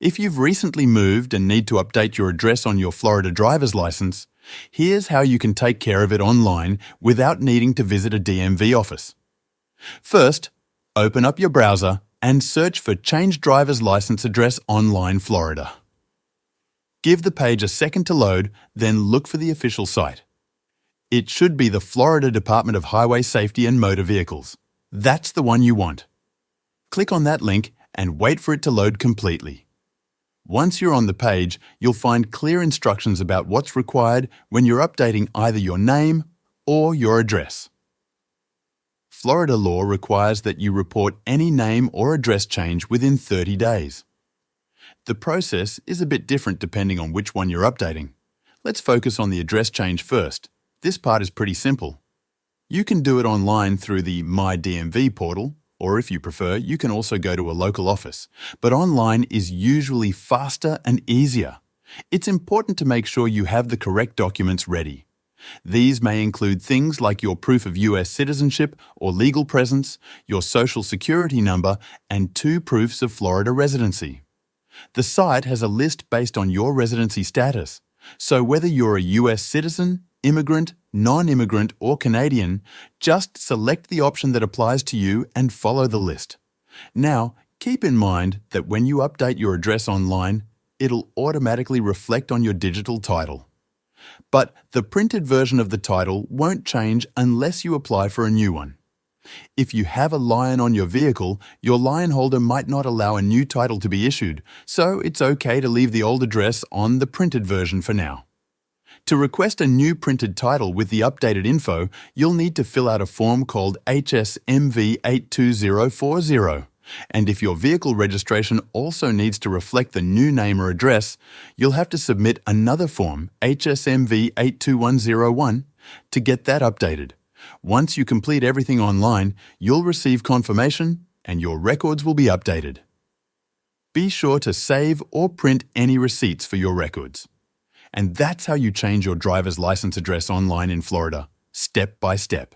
If you've recently moved and need to update your address on your Florida driver's license, here's how you can take care of it online without needing to visit a DMV office. First, open up your browser and search for Change Driver's License Address Online Florida. Give the page a second to load, then look for the official site. It should be the Florida Department of Highway Safety and Motor Vehicles. That's the one you want. Click on that link and wait for it to load completely. Once you're on the page, you'll find clear instructions about what's required when you're updating either your name or your address. Florida law requires that you report any name or address change within 30 days. The process is a bit different depending on which one you're updating. Let's focus on the address change first. This part is pretty simple. You can do it online through the My DMV portal, or if you prefer, you can also go to a local office. But online is usually faster and easier. It's important to make sure you have the correct documents ready. These may include things like your proof of US citizenship or legal presence, your social security number, and 2 proofs of Florida residency. The site has a list based on your residency status, so whether you're a US citizen, immigrant, non-immigrant, or Canadian, just select the option that applies to you and follow the list. Now, keep in mind that when you update your address online, it'll automatically reflect on your digital title. But the printed version of the title won't change unless you apply for a new one. If you have a lion on your vehicle, your lion holder might not allow a new title to be issued, so it's okay to leave the old address on the printed version for now. To request a new printed title with the updated info, you'll need to fill out a form called HSMV 82040. And if your vehicle registration also needs to reflect the new name or address, you'll have to submit another form, HSMV 82101, to get that updated. Once you complete everything online, you'll receive confirmation and your records will be updated. Be sure to save or print any receipts for your records. And that's how you change your driver's license address online in Florida, step by step.